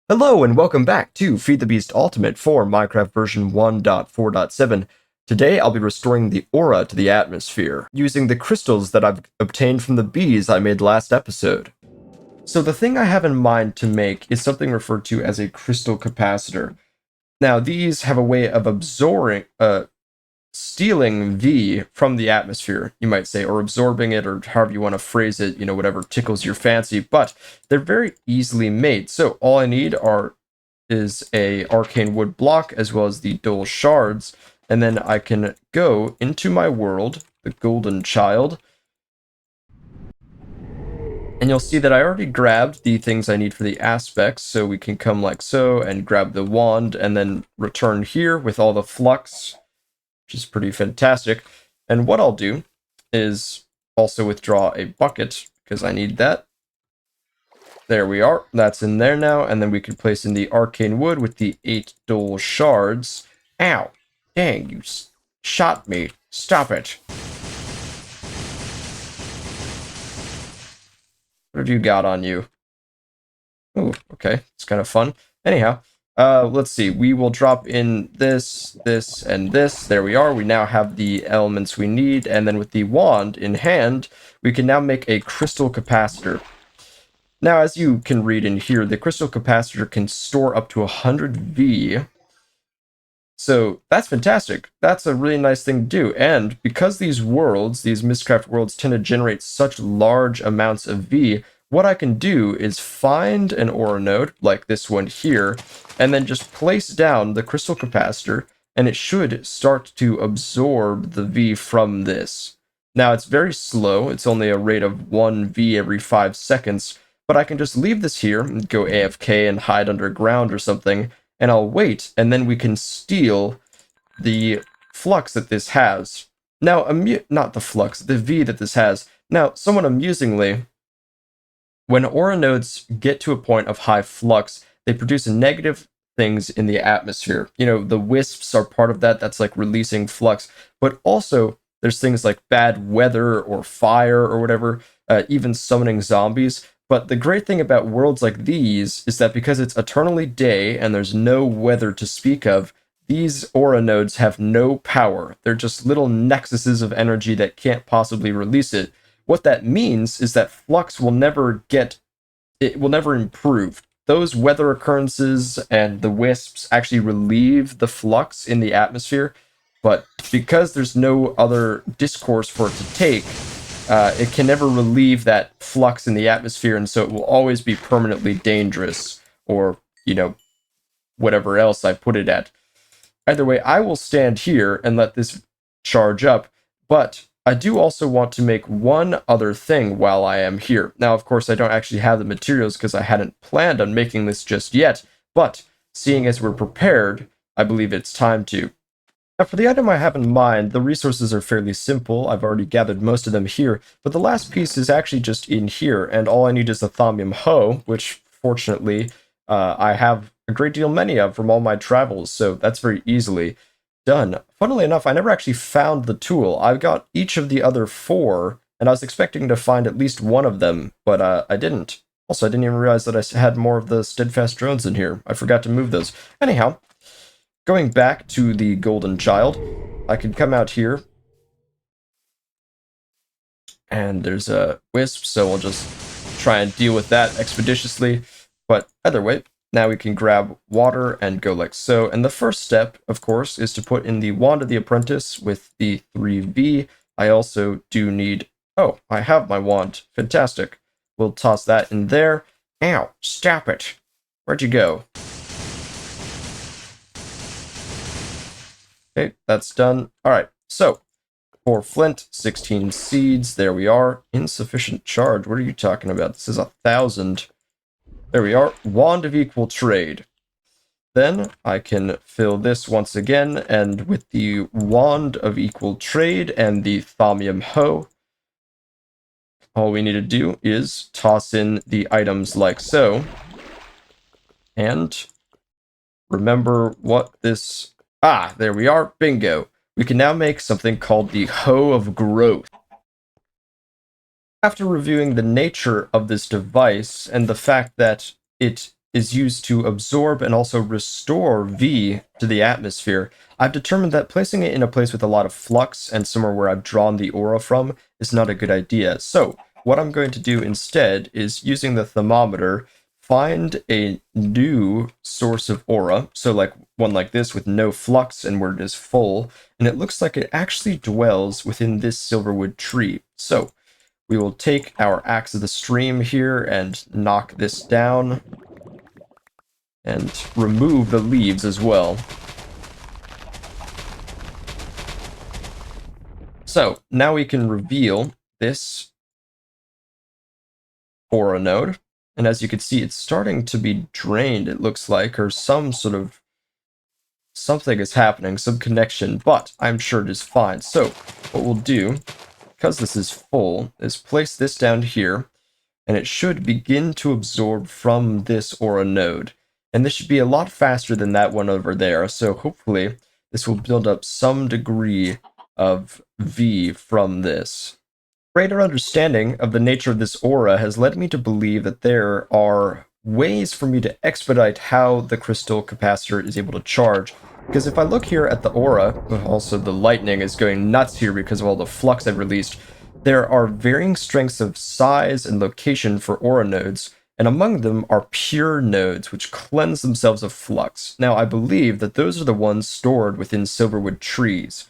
Hello and welcome back to Feed the Beast Ultimate for Minecraft version 1.4.7. Today I'll be restoring the aura to the atmosphere, using the crystals that I've obtained from the bees I made last episode. So the thing I have in mind to make is something referred to as a crystal capacitor. Now these have a way of stealing V from the atmosphere, you might say, or absorbing it, or however you want to phrase it, whatever tickles your fancy, but they're very easily made. So all I need is a arcane wood block as well as the dull shards, and then I can go into my world, the golden child, and you'll see that I already grabbed the things I need for the aspects, so we can come like so and grab the wand and then return here with all the flux, which is pretty fantastic. And what I'll do is also withdraw a bucket because I need that. There we are. That's in there now. And then we can place in the arcane wood with the 8 dull shards. Ow. Dang, you shot me. Stop it. What have you got on you? Ooh, okay. It's kind of fun. Anyhow, let's see. We will drop in this, and this. There we are. We now have the elements we need. And then with the wand in hand, we can now make a crystal capacitor. Now, as you can read in here, the crystal capacitor can store up to 100 V. So that's fantastic. That's a really nice thing to do. And because these worlds, these Mystcraft worlds, tend to generate such large amounts of V, what I can do is find an aura node, like this one here, and then just place down the crystal capacitor, and it should start to absorb the V from this. Now, it's very slow. It's only a rate of 1 V every 5 seconds, but I can just leave this here and go AFK and hide underground or something, and I'll wait, and then we can steal the flux that this has. Now, not the flux, the V that this has. Now, somewhat amusingly, when aura nodes get to a point of high flux, they produce negative things in the atmosphere. The wisps are part of that. That's like releasing flux. But also, there's things like bad weather or fire or whatever, even summoning zombies. But the great thing about worlds like these is that because it's eternally day and there's no weather to speak of, these aura nodes have no power. They're just little nexuses of energy that can't possibly release it. What that means is that flux will never improve. Those weather occurrences and the wisps actually relieve the flux in the atmosphere, but because there's no other discourse for it to take, it can never relieve that flux in the atmosphere, and so it will always be permanently dangerous, or, whatever else I put it at. Either way, I will stand here and let this charge up, but I do also want to make one other thing while I am here. Now, of course, I don't actually have the materials because I hadn't planned on making this just yet, but seeing as we're prepared, I believe it's time to. Now, for the item I have in mind, the resources are fairly simple. I've already gathered most of them here, but the last piece is actually just in here, and all I need is the thaumium hoe, which, fortunately, I have a great deal many of from all my travels, so that's very easily done. Funnily enough, I never actually found the tool. I've got each of the other 4, and I was expecting to find at least one of them, but I didn't. Also, I didn't even realize that I had more of the steadfast drones in here. I forgot to move those. Anyhow, going back to the golden child, I can come out here, and there's a wisp, so we'll just try and deal with that expeditiously. But either way, now we can grab water and go like so. And the first step, of course, is to put in the Wand of the Apprentice with the 3V. I also do need... Oh, I have my wand. Fantastic. We'll toss that in there. Ow, stop it. Where'd you go? Okay, that's done. Alright, so, for flint, 16 seeds. There we are. Insufficient charge. What are you talking about? This is 1,000. There we are. Wand of Equal Trade. Then I can fill this once again, and with the Wand of Equal Trade and the thaumium hoe, all we need to do is toss in the items like so. And remember what this... Ah, there we are. Bingo. We can now make something called the Hoe of Growth. After reviewing the nature of this device and the fact that it is used to absorb and also restore V to the atmosphere, I've determined that placing it in a place with a lot of flux and somewhere where I've drawn the aura from is not a good idea. So what I'm going to do instead is, using the thermometer, find a new source of aura, so like one like this with no flux and where it is full, and it looks like it actually dwells within this silverwood tree. So we will take our axe of the stream here and knock this down and remove the leaves as well. So now we can reveal this aura node, and as you can see, it's starting to be drained, it looks like, or some sort of something is happening, some connection, but I'm sure it is fine. So what we'll do, because this is full, is place this down here, and it should begin to absorb from this aura node. And this should be a lot faster than that one over there, so hopefully this will build up some degree of V from this. Greater understanding of the nature of this aura has led me to believe that there are ways for me to expedite how the crystal capacitor is able to charge. Because if I look here at the aura, also the lightning is going nuts here because of all the flux I've released, there are varying strengths of size and location for aura nodes, and among them are pure nodes, which cleanse themselves of flux. Now, I believe that those are the ones stored within silverwood trees.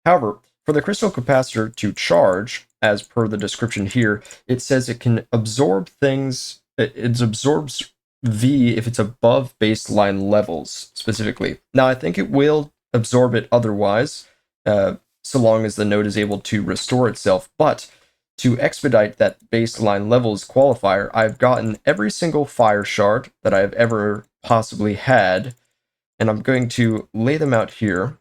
However, for the crystal capacitor to charge, as per the description here, it says it can absorb things, it absorbs V if it's above baseline levels, specifically. Now, I think it will absorb it otherwise, so long as the node is able to restore itself, but to expedite that baseline levels qualifier, I've gotten every single fire shard that I've ever possibly had, and I'm going to lay them out here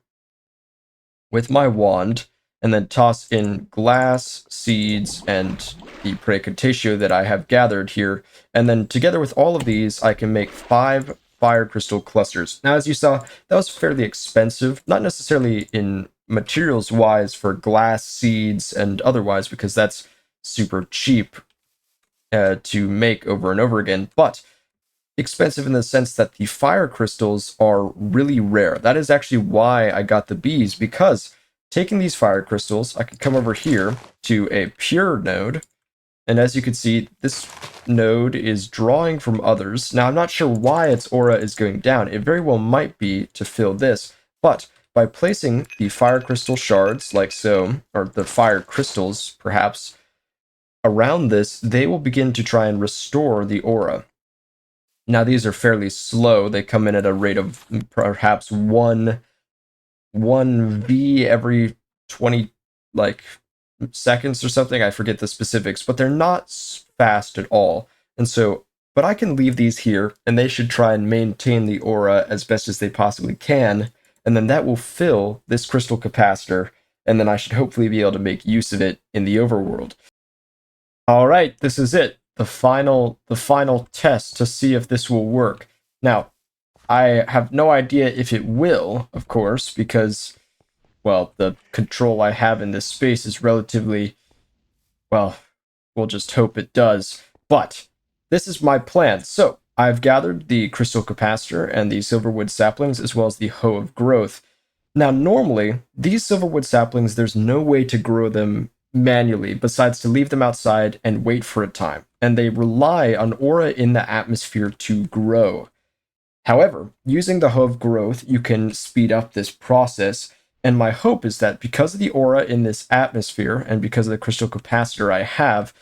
with my wand, and then toss in glass, seeds, and the precatatio that I have gathered here, and then together with all of these, I can make 5 fire crystal clusters. Now, as you saw, that was fairly expensive, not necessarily in materials-wise for glass, seeds, and otherwise, because that's super cheap to make over and over again, but expensive in the sense that the fire crystals are really rare. That is actually why I got the bees, because taking these fire crystals, I could come over here to a pure node, and as you can see, this node is drawing from others. Now, I'm not sure why its aura is going down. It very well might be to fill this, but by placing the fire crystal shards, like so, or the fire crystals, perhaps, around this, they will begin to try and restore the aura. Now, these are fairly slow. They come in at a rate of perhaps 1 V every 20 seconds or something. I forget the specifics, but they're not fast at all. And so, but I can leave these here, and they should try and maintain the aura as best as they possibly can, and then that will fill this crystal capacitor, and then I should hopefully be able to make use of it in the overworld. All right, this is it. The final test to see if this will work. Now, I have no idea if it will, of course, because, well, the control I have in this space is relatively, well, we'll just hope it does. But this is my plan. So I've gathered the crystal capacitor and the silverwood saplings, as well as the hoe of growth. Now, normally, these silverwood saplings, there's no way to grow them manually besides to leave them outside and wait for a time, and they rely on aura in the atmosphere to grow. However, using the hoe of growth, you can speed up this process, and my hope is that because of the aura in this atmosphere and because of the crystal capacitor I have,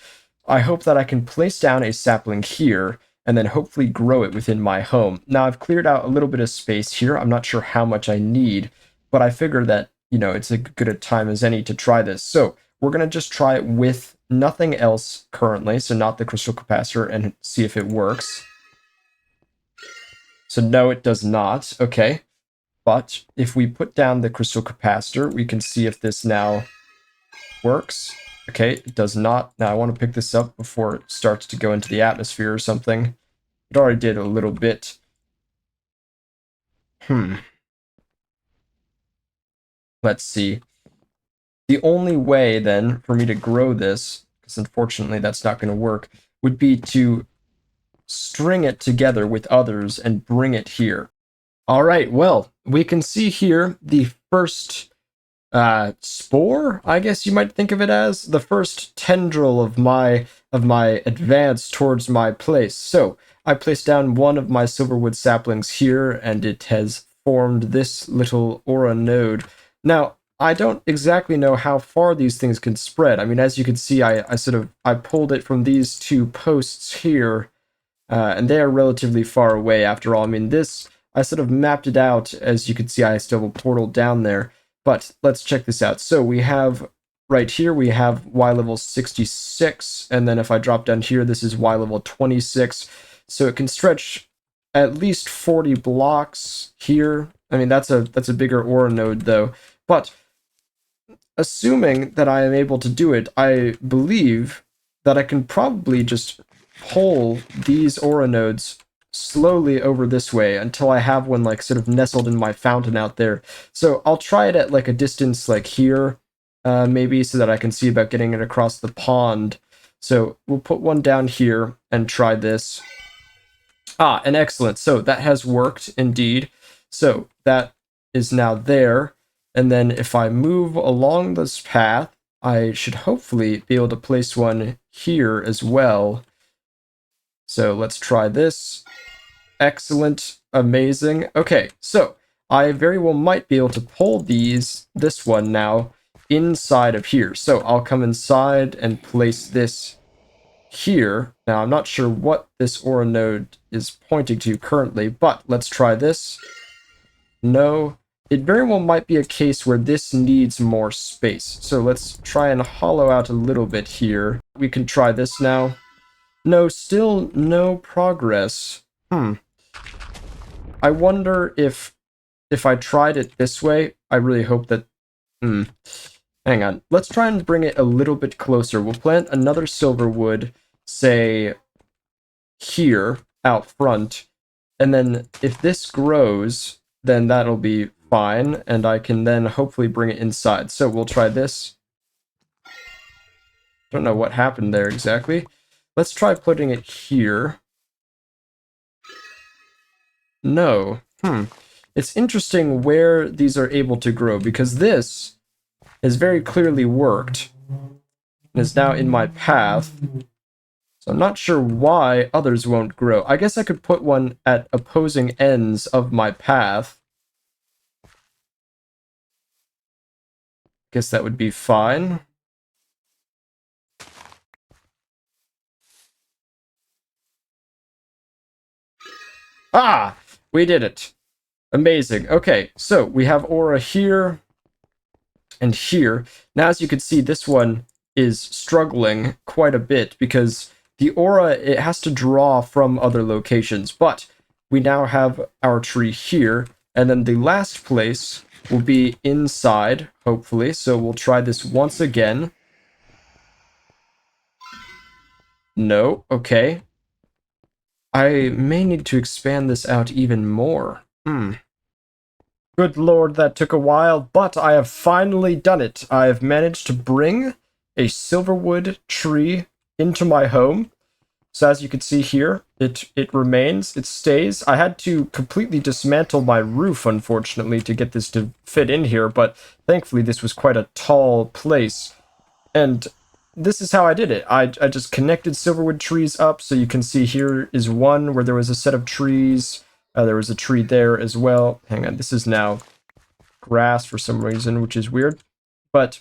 I hope that I can place down a sapling here and then hopefully grow it within my home. Now, I've cleared out a little bit of space here. I'm not sure how much I need, but I figure that, it's as good a time as any to try this. So we're going to just try it with nothing else currently, so not the crystal capacitor, and see if it works. So no, it does not. Okay. But if we put down the crystal capacitor, we can see if this now works. Okay, it does not. Now I want to pick this up before it starts to go into the atmosphere or something. It already did a little bit. Let's see. The only way, then, for me to grow this, because unfortunately that's not going to work, would be to string it together with others and bring it here. All right, well, we can see here the first spore, I guess you might think of it as, the first tendril of my advance towards my place. So I placed down one of my silverwood saplings here, and it has formed this little aura node. Now, I don't exactly know how far these things can spread. I mean, as you can see, I pulled it from these two posts here, and they are relatively far away after all. I mean, this, I sort of mapped it out. As you can see, I still have a portal down there. But let's check this out. So we have, right here, we have Y level 66, and then if I drop down here, this is Y level 26. So it can stretch at least 40 blocks here. I mean, that's a bigger aura node, though. But assuming that I am able to do it, I believe that I can probably just pull these aura nodes slowly over this way until I have one like sort of nestled in my fountain out there. So I'll try it at like a distance like here, maybe, so that I can see about getting it across the pond. So we'll put one down here and try this. Ah, and excellent. So that has worked indeed. So that is now there. And then if I move along this path, I should hopefully be able to place one here as well. So let's try this. Excellent. Amazing. Okay, so I very well might be able to pull this one now inside of here. So I'll come inside and place this here. Now, I'm not sure what this aura node is pointing to currently, but let's try this. No. It very well might be a case where this needs more space. So let's try and hollow out a little bit here. We can try this now. No, still no progress. I wonder if I tried it this way, I really hope that... Hang on. Let's try and bring it a little bit closer. We'll plant another silverwood, say, here, out front. And then if this grows, then that'll be fine, and I can then hopefully bring it inside. So we'll try this. Don't know what happened there exactly. Let's try putting it here. No. It's interesting where these are able to grow, because this has very clearly worked and is now in my path. So I'm not sure why others won't grow. I guess I could put one at opposing ends of my path. Guess that would be fine. Ah! We did it. Amazing. Okay, so we have aura here and here. Now, as you can see, this one is struggling quite a bit because the aura, it has to draw from other locations. But we now have our tree here, and then the last place will be inside, hopefully. So we'll try this once again. No, okay. I may need to expand this out even more. Good lord, that took a while, but I have finally done it. I have managed to bring a silverwood tree into my home. So as you can see here, it remains, it stays. I had to completely dismantle my roof, unfortunately, to get this to fit in here, but thankfully this was quite a tall place. And this is how I did it. I just connected silverwood trees up, so you can see here is one where there was a set of trees. There was a tree there as well. Hang on, this is now grass for some reason, which is weird. But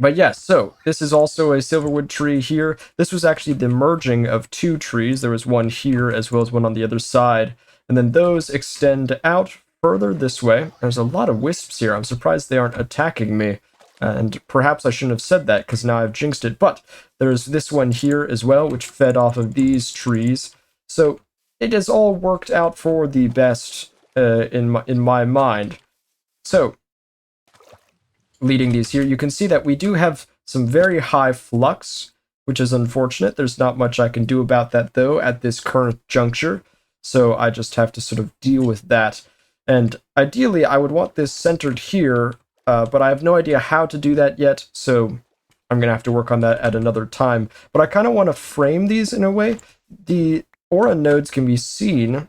yes, so this is also a silverwood tree here. This was actually the merging of two trees. There was one here as well as one on the other side. And then those extend out further this way. There's a lot of wisps here. I'm surprised they aren't attacking me. And perhaps I shouldn't have said that because now I've jinxed it. But there's this one here as well, which fed off of these trees. So it has all worked out for the best in my mind. So leading these here, you can see that we do have some very high flux, which is unfortunate. There's not much I can do about that, though, at this current juncture. So I just have to sort of deal with that. And ideally, I would want this centered here, but I have no idea how to do that yet. So I'm going to have to work on that at another time. But I kind of want to frame these in a way. The aura nodes can be seen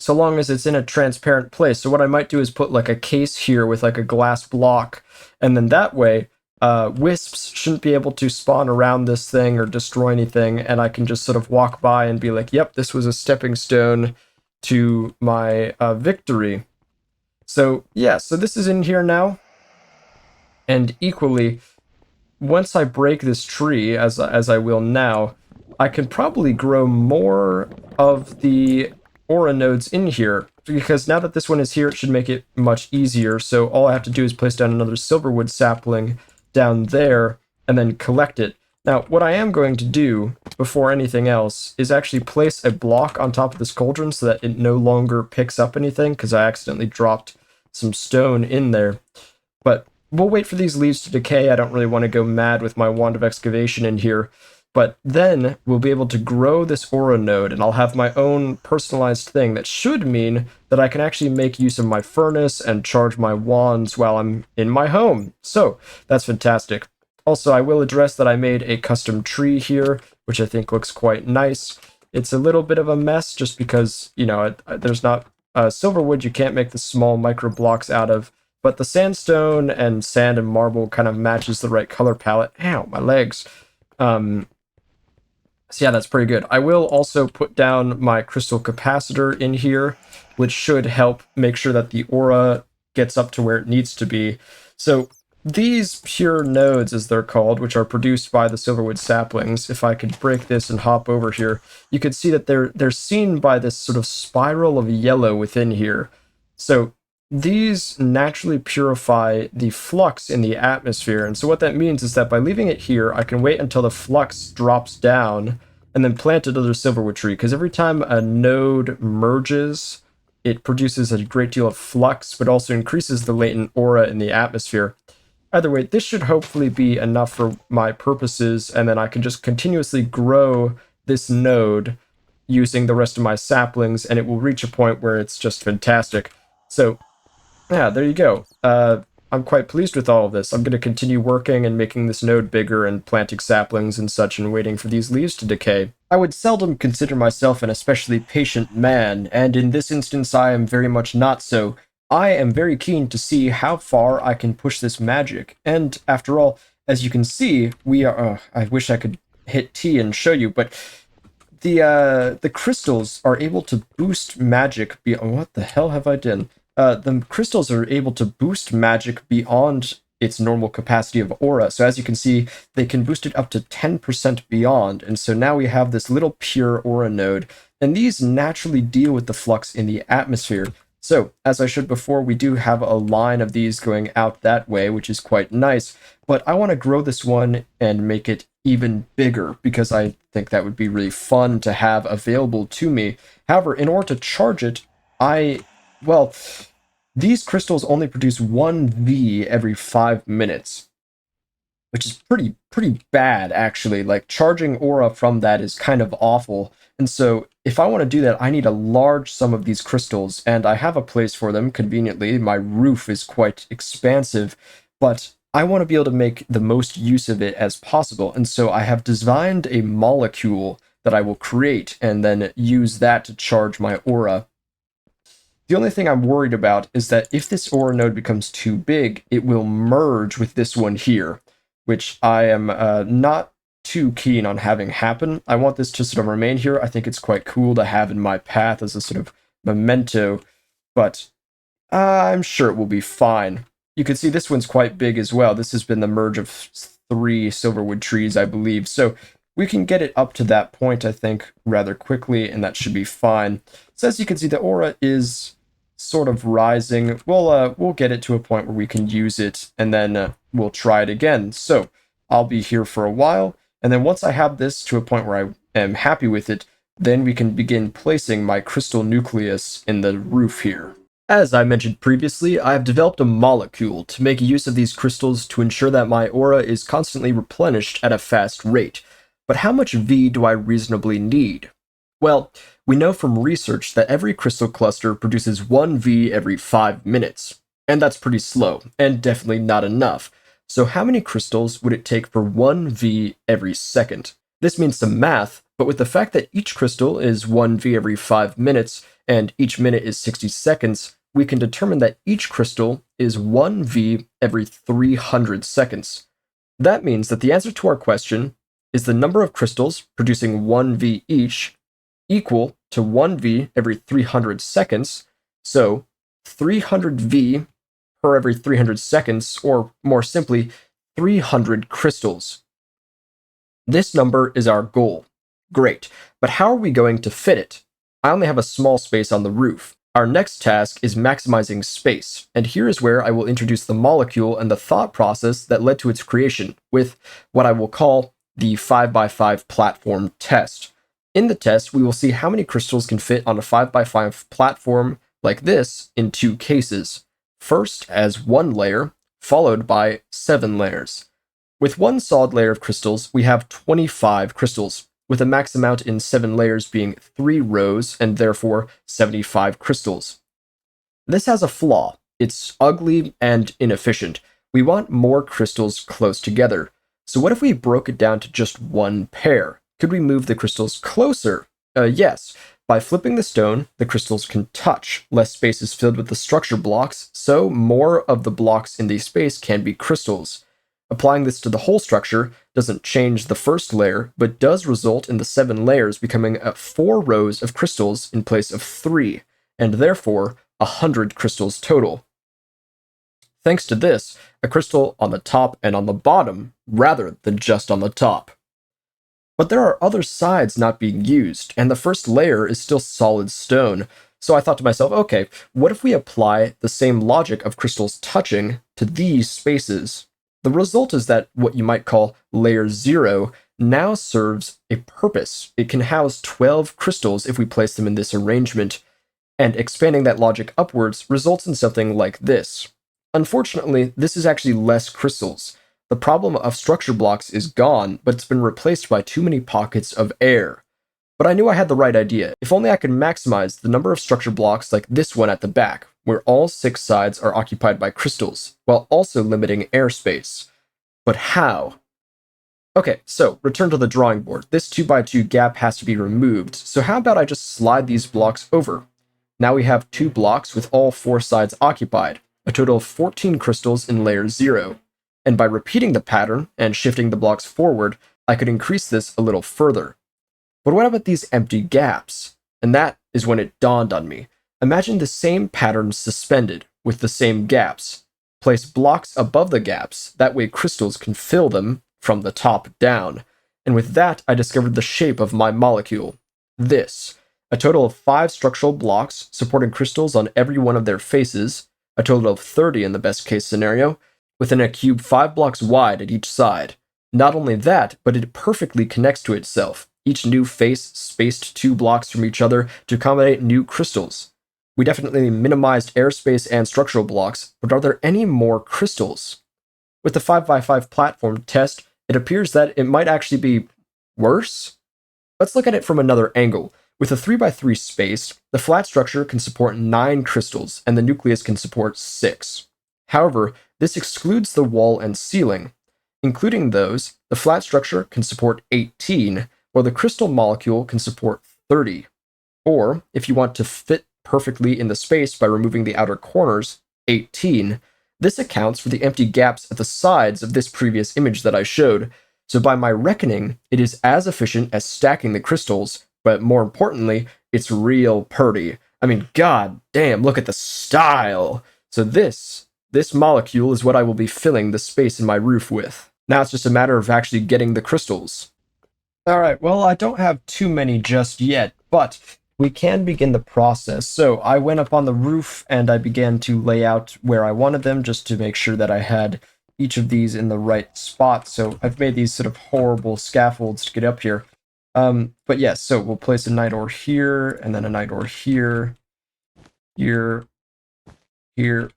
so long as it's in a transparent place. So what I might do is put like a case here with like a glass block, and then that way wisps shouldn't be able to spawn around this thing or destroy anything, and I can just sort of walk by and be like, yep, this was a stepping stone to my victory. So yeah, so this is in here now, and equally, once I break this tree, as I will now, I can probably grow more of the aura nodes in here, because now that this one is here, it should make it much easier. So all I have to do is place down another silverwood sapling down there, and then collect it. Now, what I am going to do, before anything else, is actually place a block on top of this cauldron so that it no longer picks up anything, because I accidentally dropped some stone in there. But we'll wait for these leaves to decay. I don't really want to go mad with my wand of excavation in here. But then we'll be able to grow this aura node, and I'll have my own personalized thing that should mean that I can actually make use of my furnace and charge my wands while I'm in my home. So that's fantastic. Also, I will address that I made a custom tree here, which I think looks quite nice. It's a little bit of a mess just because, you know, there's not silverwood you can't make the small micro blocks out of, but the sandstone and sand and marble kind of matches the right color palette. Ow, my legs. So yeah, that's pretty good. I will also put down my crystal capacitor in here, which should help make sure that the aura gets up to where it needs to be. So these pure nodes, as they're called, which are produced by the silverwood saplings, if I could break this and hop over here, you could see that they're seen by this sort of spiral of yellow within here. So these naturally purify the flux in the atmosphere, and so what that means is that by leaving it here, I can wait until the flux drops down and then plant another silverwood tree, because every time a node merges, it produces a great deal of flux, but also increases the latent aura in the atmosphere. Either way, this should hopefully be enough for my purposes, and then I can just continuously grow this node using the rest of my saplings, and it will reach a point where it's just fantastic. So yeah, there you go. I'm quite pleased with all of this. I'm going to continue working and making this node bigger and planting saplings and such and waiting for these leaves to decay. I would seldom consider myself an especially patient man, and in this instance I am very much not so. I am very keen to see how far I can push this magic, and after all, as you can see, we are... I wish I could hit T and show you, but the crystals are able to boost magic beyond... What the hell have I done? The crystals are able to boost magic beyond its normal capacity of aura. So as you can see, they can boost it up to 10% beyond. And so now we have this little pure aura node. And these naturally deal with the flux in the atmosphere. So, as I showed before, we do have a line of these going out that way, which is quite nice. But I want to grow this one and make it even bigger, because I think that would be really fun to have available to me. However, in order to charge it, well, these crystals only produce 1 V every 5 minutes, which is pretty bad, actually. Like, charging aura from that is kind of awful. And so, if I want to do that, I need a large sum of these crystals, and I have a place for them, conveniently. My roof is quite expansive, but I want to be able to make the most use of it as possible. And so I have designed a molecule that I will create, and then use that to charge my aura. The only thing I'm worried about is that if this aura node becomes too big, it will merge with this one here, which I am not too keen on having happen. I want this to sort of remain here. I think it's quite cool to have in my path as a sort of memento, but I'm sure it will be fine. You can see this one's quite big as well. This has been the merge of 3 silverwood trees, I believe, so we can get it up to that point, I think, rather quickly, and that should be fine. So as you can see, the aura is sort of rising. We'll get it to a point where we can use it, and then we'll try it again. So I'll be here for a while, and then once I have this to a point where I am happy with it, then we can begin placing my crystal nucleus in the roof here. As I mentioned previously, I have developed a molecule to make use of these crystals to ensure that my aura is constantly replenished at a fast rate. But how much V do I reasonably need? Well, we know from research that every crystal cluster produces 1 V every 5 minutes, and that's pretty slow, and definitely not enough. So how many crystals would it take for 1V every second? This means some math, but with the fact that each crystal is 1V every 5 minutes, and each minute is 60 seconds, we can determine that each crystal is 1V every 300 seconds. That means that the answer to our question is the number of crystals producing 1V each equal to 1V every 300 seconds, so 300V per every 300 seconds, or more simply, 300 crystals. This number is our goal. Great, but how are we going to fit it? I only have a small space on the roof. Our next task is maximizing space, and here is where I will introduce the molecule and the thought process that led to its creation, with what I will call the 5x5 platform test. In the test, we will see how many crystals can fit on a 5x5 platform like this in 2 cases. First, as 1 layer, followed by 7 layers. With 1 solid layer of crystals, we have 25 crystals, with a max amount in 7 layers being 3 rows and therefore 75 crystals. This has a flaw. It's ugly and inefficient. We want more crystals close together. So what if we broke it down to just 1 pair? Could we move the crystals closer? Yes. By flipping the stone, the crystals can touch. Less space is filled with the structure blocks, so more of the blocks in the space can be crystals. Applying this to the whole structure doesn't change the first layer, but does result in the 7 layers becoming 4 rows of crystals in place of 3, and therefore 100 crystals total. Thanks to this, a crystal on the top and on the bottom, rather than just on the top. But there are other sides not being used, and the first layer is still solid stone. So I thought to myself, okay, what if we apply the same logic of crystals touching to these spaces? The result is that what you might call layer 0 now serves a purpose. It can house 12 crystals if we place them in this arrangement, and expanding that logic upwards results in something like this. Unfortunately, this is actually less crystals. The problem of structure blocks is gone, but it's been replaced by too many pockets of air. But I knew I had the right idea. If only I could maximize the number of structure blocks like this one at the back, where all 6 sides are occupied by crystals, while also limiting airspace. But how? Okay, so return to the drawing board. This 2x2 gap has to be removed, so how about I just slide these blocks over? Now we have 2 blocks with all 4 sides occupied, a total of 14 crystals in layer 0. And by repeating the pattern and shifting the blocks forward, I could increase this a little further. But what about these empty gaps? And that is when it dawned on me. Imagine the same pattern suspended, with the same gaps. Place blocks above the gaps, that way crystals can fill them from the top down. And with that, I discovered the shape of my molecule. This. A total of 5 structural blocks supporting crystals on every one of their faces, a total of 30 in the best case scenario, within a cube 5 blocks wide at each side. Not only that, but it perfectly connects to itself, each new face spaced 2 blocks from each other to accommodate new crystals. We definitely minimized airspace and structural blocks, but are there any more crystals? With the 5x5 platform test, it appears that it might actually be worse? Let's look at it from another angle. With a 3x3 space, the flat structure can support 9 crystals, and the nucleus can support 6. However, this excludes the wall and ceiling. Including those, the flat structure can support 18, while the crystal molecule can support 30. Or, if you want to fit perfectly in the space by removing the outer corners, 18. This accounts for the empty gaps at the sides of this previous image that I showed. So by my reckoning, it is as efficient as stacking the crystals, but more importantly, it's real purty. I mean, god damn, look at the style! So this molecule is what I will be filling the space in my roof with. Now it's just a matter of actually getting the crystals. Alright, well, I don't have too many just yet, but we can begin the process. So I went up on the roof and I began to lay out where I wanted them just to make sure that I had each of these in the right spot. So I've made these sort of horrible scaffolds to get up here. But yes, so we'll place a night door here, and then a night door here, here, here.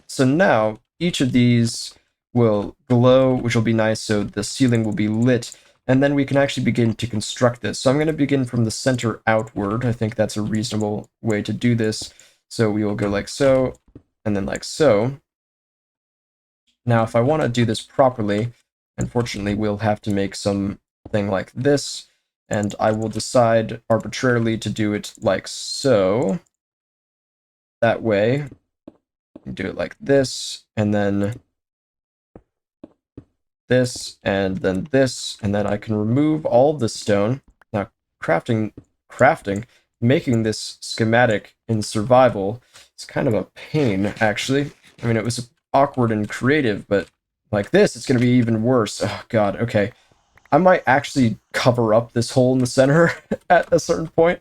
So now each of these will glow, which will be nice, so the ceiling will be lit, and then we can actually begin to construct this. So I'm going to begin from the center outward. I think that's a reasonable way to do this. So we will go like so, and then like so. Now, if I want to do this properly, unfortunately, we'll have to make something like this, and I will decide arbitrarily to do it like so. That way, do it like this, and then this, and then this, and then I can remove all the stone. Now, crafting, making this schematic in survival is kind of a pain, actually. I mean, it was awkward and creative, but like this, it's going to be even worse. Oh, God, okay. I might actually cover up this hole in the center at a certain point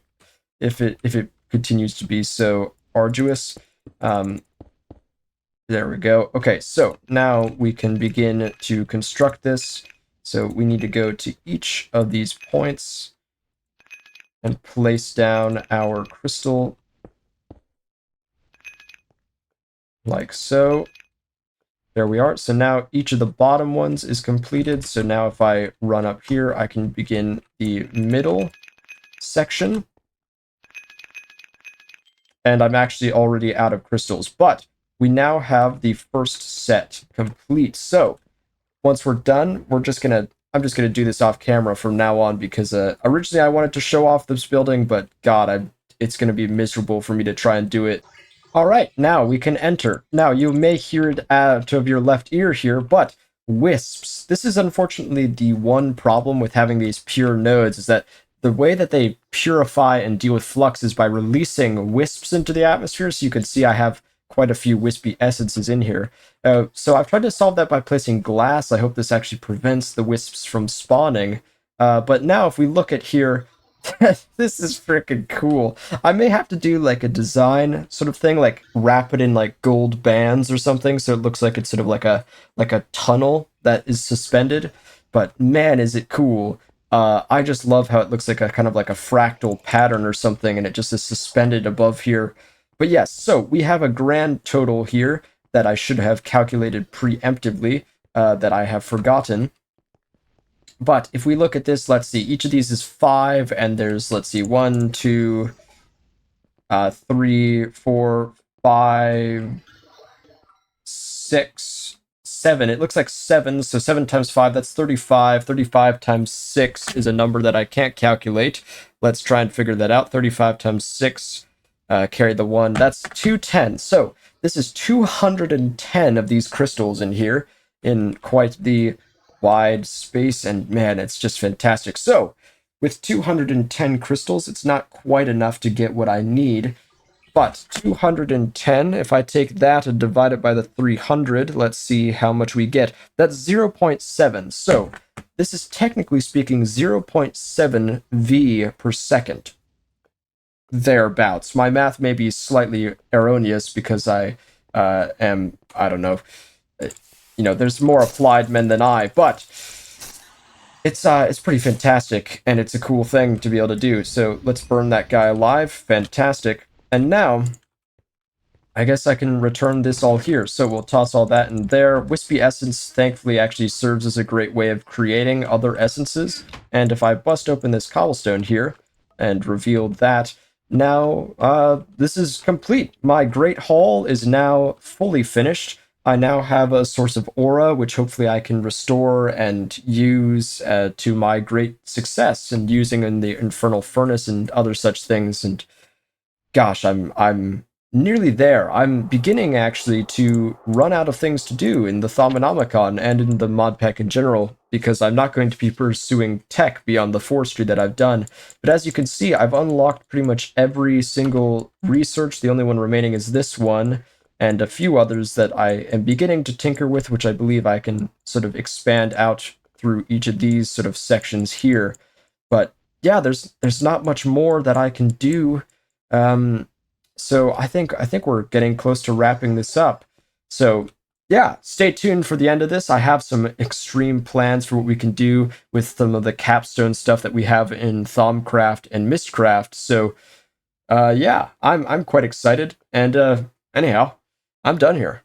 if it continues to be so arduous. There we go. Okay, so now we can begin to construct this. So we need to go to each of these points and place down our crystal like so. There we are. So now each of the bottom ones is completed. So now if I run up here, I can begin the middle section. And I'm actually already out of crystals, but we now have the first set complete. So once we're done, I'm just gonna do this off camera from now on because originally I wanted to show off this building, but God, it's gonna be miserable for me to try and do it. All right, now we can enter. Now you may hear it out of your left ear here, but wisps. This is unfortunately the one problem with having these pure nodes is that the way that they purify and deal with flux is by releasing wisps into the atmosphere. So you can see I have quite a few wispy essences in here. So I've tried to solve that by placing glass. I hope this actually prevents the wisps from spawning. But now if we look at here, this is freaking cool. I may have to do like a design sort of thing, like wrap it in like gold bands or something, so it looks like it's sort of like a tunnel that is suspended. But man, is it cool. I just love how it looks like a kind of like a fractal pattern or something, and it just is suspended above here. But yes, so we have a grand total here that I should have calculated preemptively that I have forgotten. But if we look at this, let's see, each of these is 5, and there's, let's see, 1, 2, 3, 4, 5, 6, 7. It looks like 7, so 7 times 5, that's 35. 35 times 6 is a number that I can't calculate. Let's try and figure that out. 35 times 6, carry the 1, that's 210. So this is 210 of these crystals in here in quite the wide space, and man, it's just fantastic. So with 210 crystals, it's not quite enough to get what I need, but 210, if I take that and divide it by the 300, let's see how much we get. That's 0.7. So this is technically speaking 0.7 V per second. Thereabouts. My math may be slightly erroneous because I am, I don't know, there's more applied men than I, but it's pretty fantastic, and it's a cool thing to be able to do. So let's burn that guy alive. Fantastic. And now, I guess I can return this all here. So we'll toss all that in there. Wispy Essence, thankfully, actually serves as a great way of creating other essences. And if I bust open this cobblestone here and reveal that, now this is complete. My Great Hall is now fully finished. I now have a source of aura, which hopefully I can restore and use to my great success and using in the Infernal Furnace and other such things. And gosh, I'm nearly there. I'm beginning actually to run out of things to do in the Thaumonomicon and in the mod pack in general, because I'm not going to be pursuing tech beyond the forestry that I've done. But as you can see, I've unlocked pretty much every single research. The only one remaining is this one, and a few others that I am beginning to tinker with, which I believe I can sort of expand out through each of these sort of sections here. But yeah, there's not much more that I can do. So I think we're getting close to wrapping this up. So yeah, stay tuned for the end of this. I have some extreme plans for what we can do with some of the capstone stuff that we have in Thaumcraft and Mistcraft. So yeah, I'm quite excited. And anyhow, I'm done here.